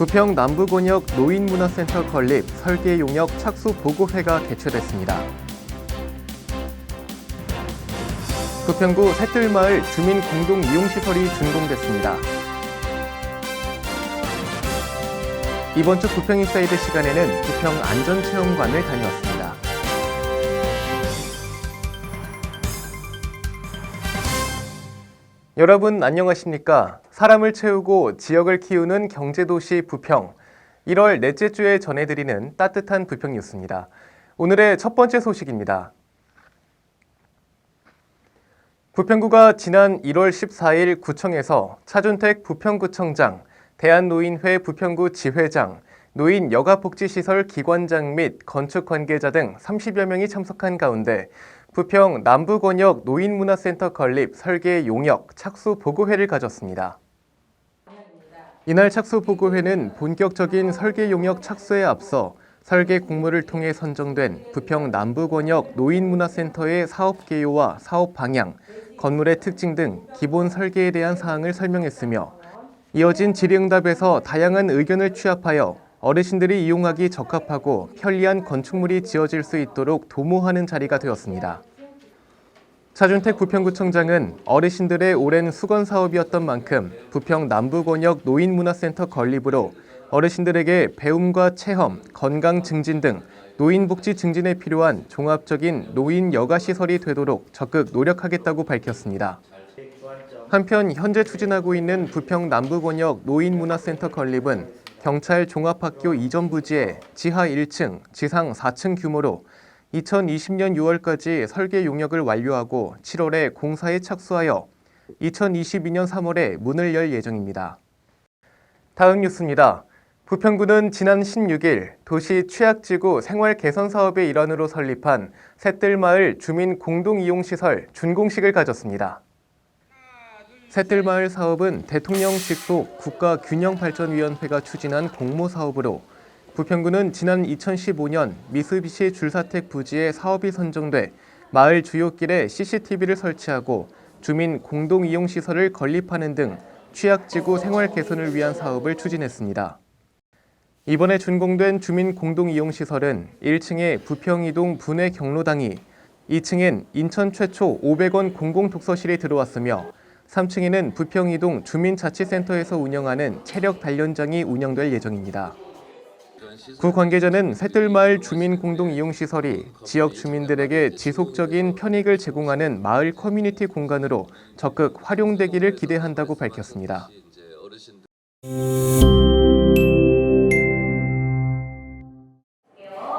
부평 남부권역 노인문화센터 건립 설계 용역 착수 보고회가 개최됐습니다. 부평구 새뜰마을 주민 공동 이용시설이 준공됐습니다. 이번 주 부평 인사이드 시간에는 부평 안전체험관을 다녀왔습니다. 여러분 안녕하십니까? 사람을 채우고 지역을 키우는 경제도시 부평. 1월 넷째 주에 전해드리는 따뜻한 부평 뉴스입니다. 오늘의 첫 번째 소식입니다. 부평구가 지난 1월 14일 구청에서 차준택 부평구청장, 대한노인회 부평구 지회장, 노인 여가복지시설 기관장 및 건축 관계자 등 30여 명이 참석한 가운데 부평 남부권역 노인문화센터 건립 설계 용역 착수 보고회를 가졌습니다. 이날 착수 보고회는 본격적인 설계 용역 착수에 앞서 설계 공모를 통해 선정된 부평 남부권역 노인문화센터의 사업 개요와 사업 방향, 건물의 특징 등 기본 설계에 대한 사항을 설명했으며 이어진 질의응답에서 다양한 의견을 취합하여 어르신들이 이용하기 적합하고 편리한 건축물이 지어질 수 있도록 도모하는 자리가 되었습니다. 차준택 부평구청장은 어르신들의 오랜 수건 사업이었던 만큼 부평 남부권역 노인문화센터 건립으로 어르신들에게 배움과 체험, 건강 증진 등 노인 복지 증진에 필요한 종합적인 노인 여가시설이 되도록 적극 노력하겠다고 밝혔습니다. 한편 현재 추진하고 있는 부평 남부권역 노인문화센터 건립은 경찰 종합학교 이전 부지에 지하 1층, 지상 4층 규모로 2020년 6월까지 설계 용역을 완료하고 7월에 공사에 착수하여 2022년 3월에 문을 열 예정입니다. 다음 뉴스입니다. 부평구는 지난 16일 도시 취약지구 생활 개선 사업의 일환으로 설립한 새뜰마을 주민 공동이용시설 준공식을 가졌습니다. 새뜰마을 사업은 대통령 직속 국가균형발전위원회가 추진한 공모사업으로 부평구는 지난 2015년 미쓰비시 줄사택 부지에 사업이 선정돼 마을 주요길에 CCTV를 설치하고 주민 공동이용시설을 건립하는 등 취약지구 생활 개선을 위한 사업을 추진했습니다. 이번에 준공된 주민 공동이용시설은 1층에 부평이동 분해 경로당이, 2층엔 인천 최초 500원 공공독서실이 들어왔으며 3층에는 부평이동 주민자치센터에서 운영하는 체력 단련장이 운영될 예정입니다. 구 관계자는 새뜰마을 주민공동이용시설이 지역 주민들에게 지속적인 편익을 제공하는 마을 커뮤니티 공간으로 적극 활용되기를 기대한다고 밝혔습니다.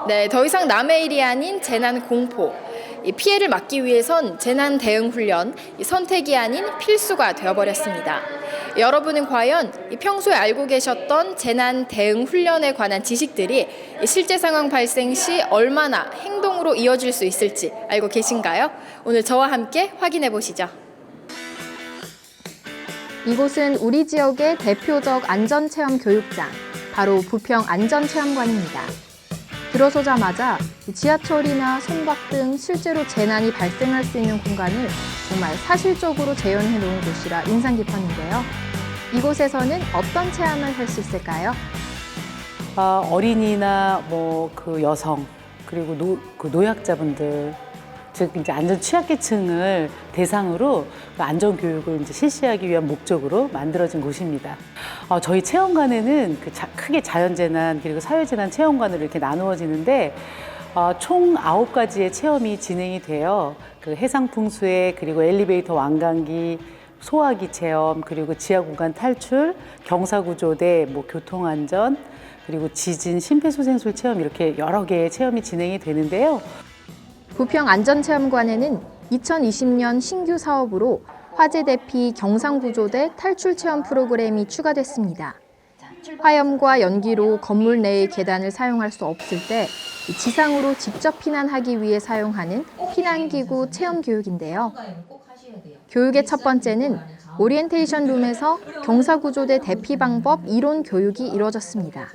네, 더 이상 남의 일이 아닌 재난 공포. 이 피해를 막기 위해선 재난 대응 훈련, 선택이 아닌 필수가 되어버렸습니다. 여러분은 과연 평소에 알고 계셨던 재난 대응 훈련에 관한 지식들이 실제 상황 발생 시 얼마나 행동으로 이어질 수 있을지 알고 계신가요? 오늘 저와 함께 확인해 보시죠. 이곳은 우리 지역의 대표적 안전체험 교육장, 바로 부평 안전체험관입니다. 들어서자마자 지하철이나 선박 등 실제로 재난이 발생할 수 있는 공간을 정말 사실적으로 재현해 놓은 곳이라 인상 깊었는데요. 이곳에서는 어떤 체험을 할 수 있을까요? 어린이나 그 여성 그리고 노약자분들, 즉 이제 안전 취약계층을 대상으로 안전 교육을 이제 실시하기 위한 목적으로 만들어진 곳입니다. 저희 체험관에는 크게 자연재난 그리고 사회재난 체험관으로 이렇게 나누어지는데 총 9가지의 체험이 진행이 돼요. 그 해상풍수해 그리고 엘리베이터 완강기, 소화기 체험, 그리고 지하공간 탈출, 경사구조대, 교통안전, 그리고 지진, 심폐소생술 체험 이렇게 여러 개의 체험이 진행이 되는데요. 부평 안전체험관에는 2020년 신규 사업으로 화재 대피 경상구조대 탈출 체험 프로그램이 추가됐습니다. 화염과 연기로 건물 내의 계단을 사용할 수 없을 때 지상으로 직접 피난하기 위해 사용하는 피난기구 체험 교육인데요. 교육의 첫 번째는 오리엔테이션 룸에서 경사구조대 대피 방법 이론 교육이 이루어졌습니다.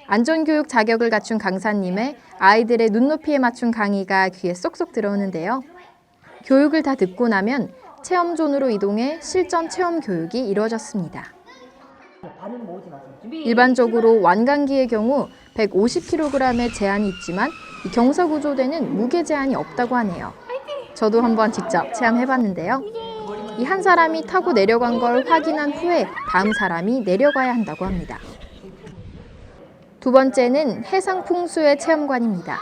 안전교육 자격을 갖춘 강사님의 아이들의 눈높이에 맞춘 강의가 귀에 쏙쏙 들어오는데요. 교육을 다 듣고 나면 체험존으로 이동해 실전 체험 교육이 이루어졌습니다. 일반적으로 완강기의 경우 150kg의 제한이 있지만 이 경사구조대는 무게 제한이 없다고 하네요. 저도 한번 직접 체험해봤는데요. 이 한 사람이 타고 내려간 걸 확인한 후에 다음 사람이 내려가야 한다고 합니다. 두 번째는 해상풍수의 체험관입니다.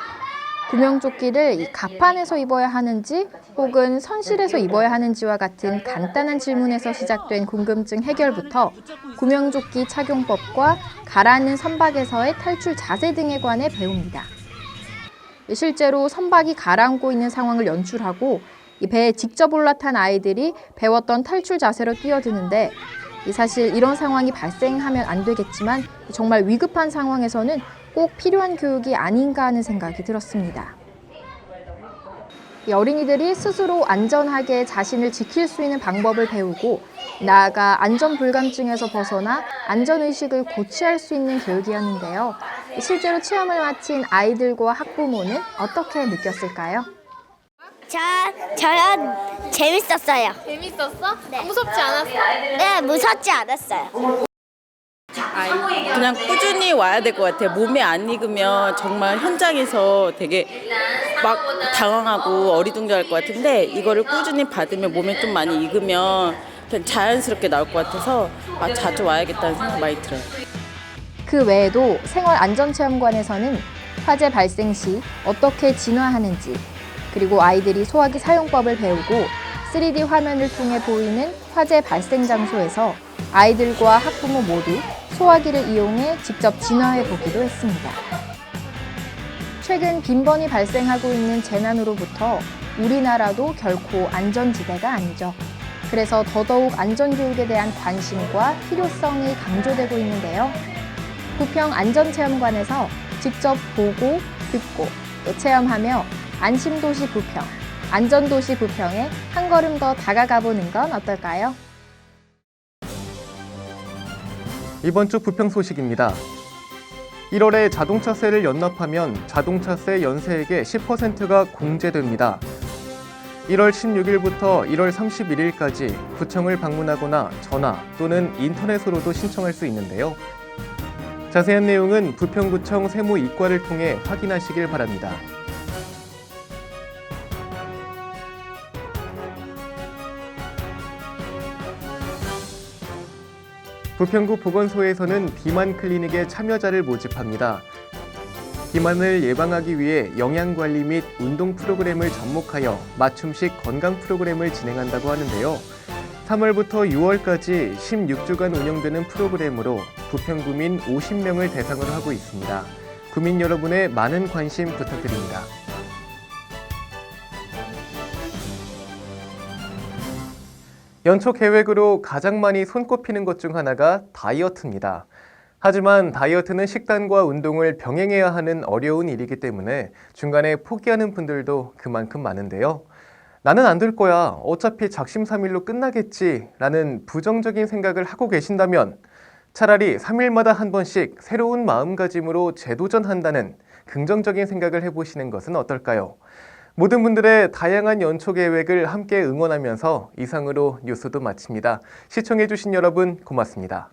구명조끼를 이 갑판에서 입어야 하는지 혹은 선실에서 입어야 하는지와 같은 간단한 질문에서 시작된 궁금증 해결부터 구명조끼 착용법과 가라앉는 선박에서의 탈출 자세 등에 관해 배웁니다. 실제로 선박이 가라앉고 있는 상황을 연출하고 이 배에 직접 올라탄 아이들이 배웠던 탈출 자세로 뛰어드는데 사실 이런 상황이 발생하면 안 되겠지만 정말 위급한 상황에서는 꼭 필요한 교육이 아닌가 하는 생각이 들었습니다. 이 어린이들이 스스로 안전하게 자신을 지킬 수 있는 방법을 배우고 나아가 안전불감증에서 벗어나 안전의식을 고취할 수 있는 교육이었는데요. 실제로 체험을 마친 아이들과 학부모는 어떻게 느꼈을까요? 저요 재밌었어요. 재밌었어? 네. 무섭지 않았어? 네, 무섭지 않았어요. 그냥 꾸준히 와야 될 것 같아요. 몸이 안 익으면 정말 현장에서 되게 막 당황하고 어리둥절할 것 같은데 이거를 꾸준히 받으면 몸에 좀 많이 익으면 그냥 자연스럽게 나올 것 같아서 자주 와야겠다는 생각 많이 들어요. 그 외에도 생활안전체험관에서는 화재 발생 시 어떻게 진화하는지 그리고 아이들이 소화기 사용법을 배우고 3D 화면을 통해 보이는 화재 발생 장소에서 아이들과 학부모 모두 소화기를 이용해 직접 진화해 보기도 했습니다. 최근 빈번히 발생하고 있는 재난으로부터 우리나라도 결코 안전지대가 아니죠. 그래서 더더욱 안전교육에 대한 관심과 필요성이 강조되고 있는데요. 부평 안전체험관에서 직접 보고, 듣고, 또 체험하며 안심도시 부평, 안전도시 부평에 한 걸음 더 다가가 보는 건 어떨까요? 이번 주 부평 소식입니다. 1월에 자동차세를 연납하면 자동차세 연세액의 10%가 공제됩니다. 1월 16일부터 1월 31일까지 구청을 방문하거나 전화 또는 인터넷으로도 신청할 수 있는데요. 자세한 내용은 부평구청 세무이과를 통해 확인하시길 바랍니다. 부평구 보건소에서는 비만 클리닉에 참여자를 모집합니다. 비만을 예방하기 위해 영양관리 및 운동 프로그램을 접목하여 맞춤식 건강 프로그램을 진행한다고 하는데요. 3월부터 6월까지 16주간 운영되는 프로그램으로 부평구민 50명을 대상으로 하고 있습니다. 구민 여러분의 많은 관심 부탁드립니다. 연초 계획으로 가장 많이 손꼽히는 것 중 하나가 다이어트입니다. 하지만 다이어트는 식단과 운동을 병행해야 하는 어려운 일이기 때문에 중간에 포기하는 분들도 그만큼 많은데요. 나는 안 될 거야. 어차피 작심삼일로 끝나겠지. 라는 부정적인 생각을 하고 계신다면 차라리 3일마다 한 번씩 새로운 마음가짐으로 재도전한다는 긍정적인 생각을 해보시는 것은 어떨까요? 모든 분들의 다양한 연초 계획을 함께 응원하면서 이상으로 뉴스도 마칩니다. 시청해주신 여러분 고맙습니다.